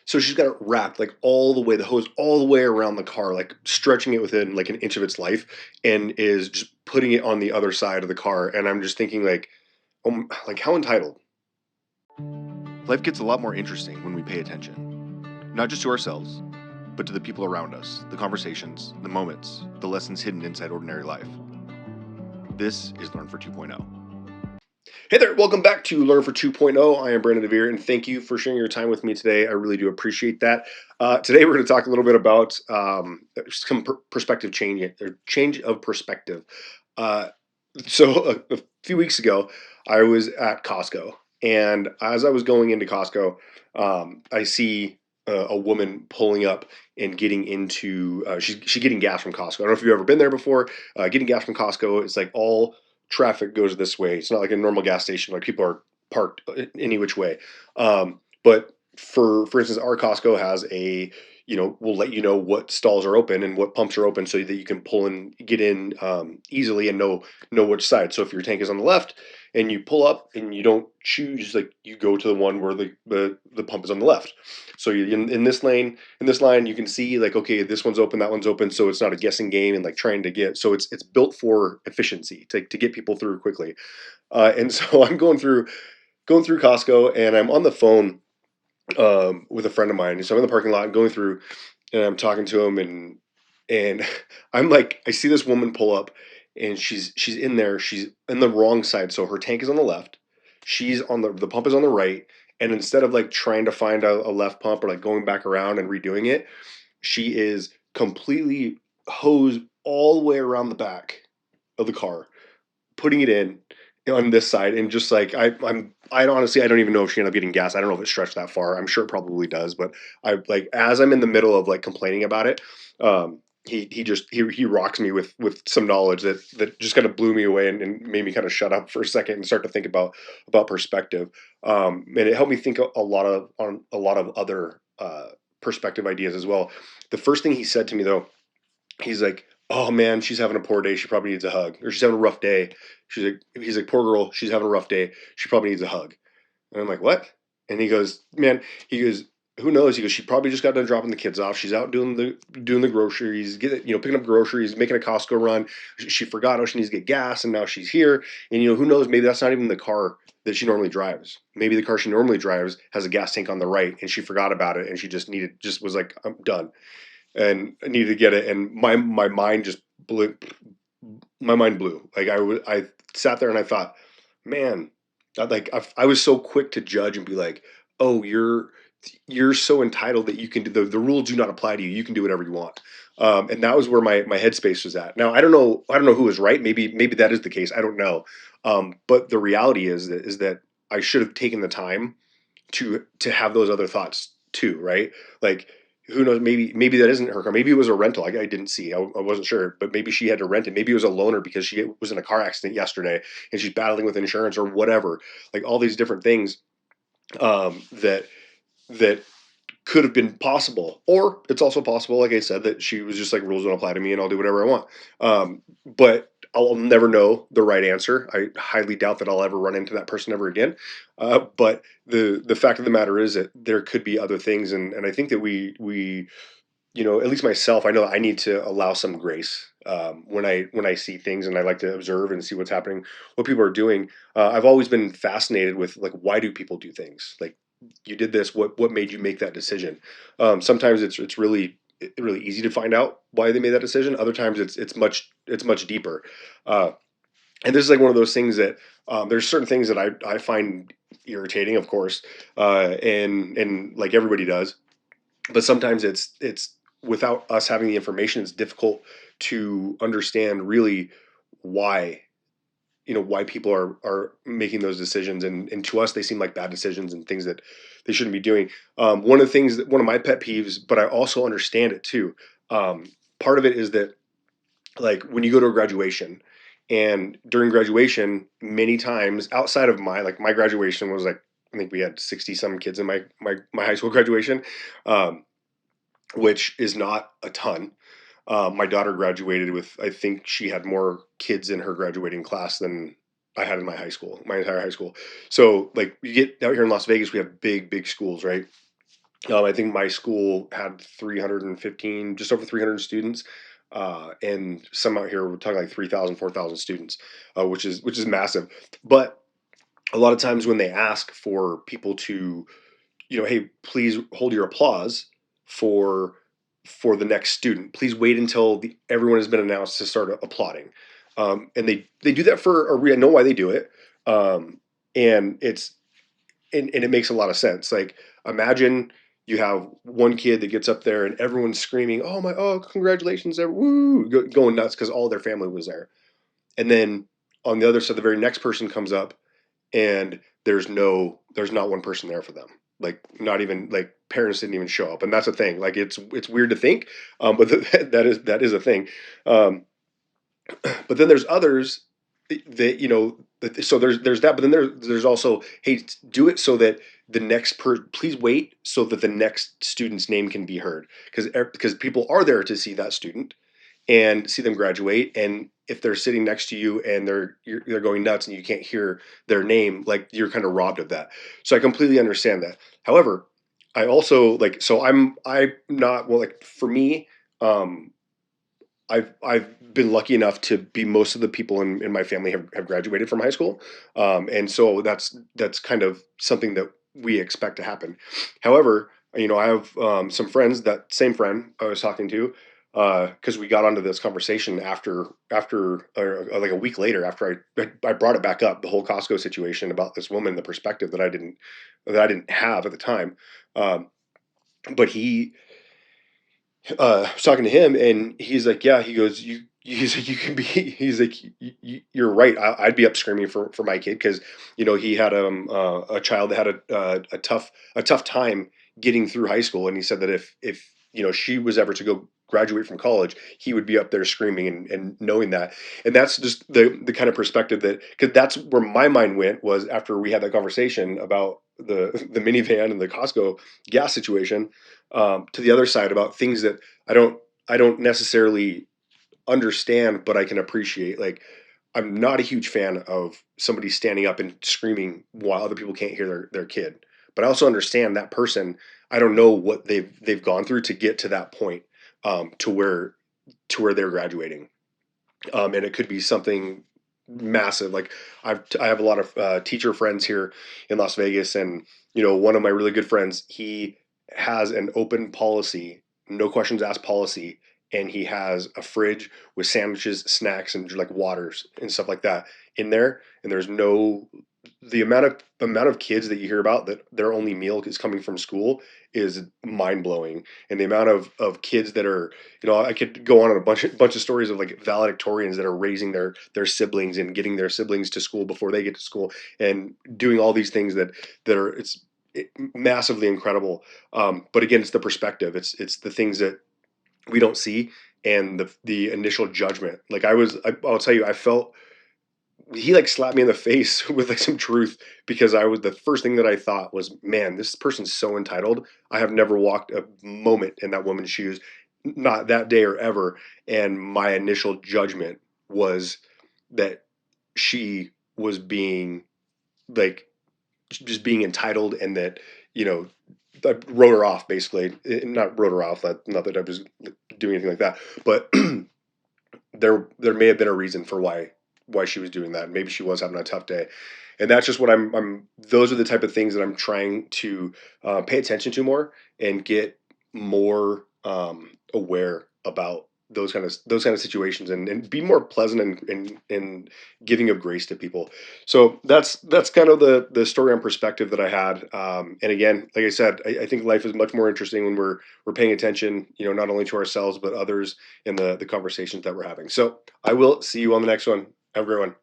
So she's got it wrapped like all the way, the hose all the way around the car, like stretching it within like an inch of its life, and is just putting it on the other side of the car. And I'm just thinking like how entitled. Life gets a lot more interesting when we pay attention, not just to ourselves, but to the people around us, the conversations, the moments, the lessons hidden inside ordinary life. This is Learn for 2.0. Hey there, welcome back to Learn for 2.0. I am Brandon DeVere, and thank you for sharing your time with me today. I really do appreciate that. Today, we're going to talk a little bit about some perspective change, or change of perspective. Uh, a few weeks ago, I was at Costco, and as I was going into Costco, I see a woman pulling up and getting into. She's getting gas from Costco. I don't know if you've ever been there before. Getting gas from Costco, it's like all traffic goes this way. It's not like a normal gas station like people are parked any which way. But for instance, our Costco has a will let you know what stalls are open and what pumps are open so that you can pull and get in easily and know which side. So if your tank is on the left and you pull up and you don't choose, like you go to the one where the pump is on the left. So you in this lane in this line you can see like, okay, this one's open, that one's open, so it's not a guessing game and like trying to get. So it's built for efficiency to get people through quickly. And so I'm going through Costco, and I'm on the phone with a friend of mine. So I'm in the parking lot going through, and I'm talking to him, and I'm like, I see this woman pull up, and she's in there. She's in the wrong side, so her tank is on the left. She's on the pump is on the right, and instead of like trying to find a left pump or like going back around and redoing it, she is completely hosed all the way around the back of the car, putting it in on this side, and just like I honestly I don't even know if she ended up getting gas. I don't know if it stretched that far. I'm sure it probably does, but I like as I'm in the middle of like complaining about it, he rocks me with some knowledge that just kind of blew me away and made me kind of shut up for a second and start to think about perspective. And it helped me think a lot of on a lot of other perspective ideas as well. The first thing he said to me though, he's like, "Oh man, she's having a poor day. She probably needs a hug, or she's having a rough day." He's like, "Poor girl, she's having a rough day. She probably needs a hug." And I'm like, "What?" And he goes, "Man," he goes, "Who knows?" He goes, "She probably just got done dropping the kids off. She's out doing the groceries, picking up groceries, making a Costco run. She forgot how she needs to get gas, and now she's here. And who knows? Maybe that's not even the car that she normally drives. Maybe the car she normally drives has a gas tank on the right, and she forgot about it, and she just was like, I'm done." And I needed to get it, and my mind just blew. My mind blew. Like I sat there and I thought, man, I was so quick to judge and be like, oh, you're so entitled that you can do the rules do not apply to you. You can do whatever you want. And that was where my headspace was at. Now I don't know who was right. Maybe that is the case. I don't know. But the reality is that I should have taken the time to have those other thoughts too, right? Like who knows? Maybe that isn't her car. Maybe it was a rental. I didn't see. I wasn't sure, but maybe she had to rent it. Maybe it was a loaner because she was in a car accident yesterday and she's battling with insurance or whatever. Like all these different things that could have been possible, or it's also possible, like I said, that she was just like rules don't apply to me and I'll do whatever I want. But I'll never know the right answer. I highly doubt that I'll ever run into that person ever again. But the fact of the matter is that there could be other things, and I think that we at least myself, I know I need to allow some grace when I see things, and I like to observe and see what's happening, what people are doing. I've always been fascinated with like why do people do things? Like you did this, what made you make that decision? Sometimes it's really easy to find out why they made that decision. Other times it's much deeper. Uh, and this is like one of those things that there's certain things that I find irritating, of course, and like everybody does, but sometimes it's without us having the information, it's difficult to understand really why why people are making those decisions, and to us they seem like bad decisions and things that they shouldn't be doing. One of the things that one of my pet peeves, but I also understand it too. Part of it is that like when you go to a graduation, and during graduation many times outside of my graduation was like, I think we had 60 some kids in my high school graduation, um, which is not a ton. My daughter graduated with, I think she had more kids in her graduating class than I had in my entire high school. So, like, you get out here in Las Vegas, we have big, big schools, right? I think my school had 315, just over 300 students. And some out here we're talking like 3,000, 4,000 students, which is massive. But a lot of times when they ask for people to, hey, please hold your applause for for the next student. Please wait until everyone has been announced to start applauding. And they do that for a reason. I know why they do it. And and it makes a lot of sense. Like, imagine you have one kid that gets up there and everyone's screaming, "Oh my, oh congratulations, woo!" Going nuts because all their family was there. And then on the other side, the very next person comes up and there's not one person there for them. Like, not even, like, parents didn't even show up, and that's a thing. Like, it's weird to think, but that is a thing. Um, but then there's others that, so there's that, but then there's also, hey, do it so that please wait so that the next student's name can be heard, because people are there to see that student and see them graduate. And if they're sitting next to you and they're going nuts and you can't hear their name, like, you're kind of robbed of that. So I completely understand that. However, I also, like, so I'm not, well, like, for me, um I've been lucky enough to be, most of the people in my family have graduated from high school. And so that's kind of something that we expect to happen. However, I have some friends, that same friend I was talking to, because we got onto this conversation after like a week later, after I brought it back up, the whole Costco situation about this woman, the perspective that I didn't have at the time. Um, but I was talking to him, and he's like, yeah, he goes, he's like, you can be, he's like, you're right. I'd be up screaming for my kid, because he had a child that had a tough time getting through high school, and he said that if she was ever to go graduate from college, he would be up there screaming, and knowing that. And that's just the kind of perspective that, because that's where my mind went, was after we had that conversation about the minivan and the Costco gas situation, to the other side about things that I don't I don't necessarily understand, but I can appreciate. Like, I'm not a huge fan of somebody standing up and screaming while other people can't hear their kid. But I also understand that person. I don't know what they've gone through to get to that point, to where they're graduating. And it could be something massive. Like, I have a lot of teacher friends here in Las Vegas, and one of my really good friends, he has an open policy, no questions asked policy, and he has a fridge with sandwiches, snacks, and like waters and stuff like that in there. And there's no the amount of kids that you hear about that their only meal is coming from school is mind blowing. And the amount of kids that are, I could go on a bunch of stories of, like, valedictorians that are raising their siblings and getting their siblings to school before they get to school, and doing all these things that are, massively incredible. But again, it's the perspective. It's the things that we don't see, and the initial judgment. Like, I'll tell you, I felt he, like, slapped me in the face with, like, some truth, because I was the first thing that I thought was, man, this person's so entitled. I have never walked a moment in that woman's shoes, not that day or ever. And my initial judgment was that she was being, like, just being entitled, and that, you know I wrote her off, basically. Not wrote her off, not that I was doing anything like that, but there may have been a reason for why she was doing that. Maybe she was having a tough day, and that's just what I'm. Those are the type of things that I'm trying to pay attention to more, and get more aware about those kind of situations, and be more pleasant, and giving of grace to people. So that's kind of the story on perspective that I had. And again, like I said, I think life is much more interesting when we're paying attention, not only to ourselves but others, in the conversations that we're having. So I will see you on the next one. Have a great one.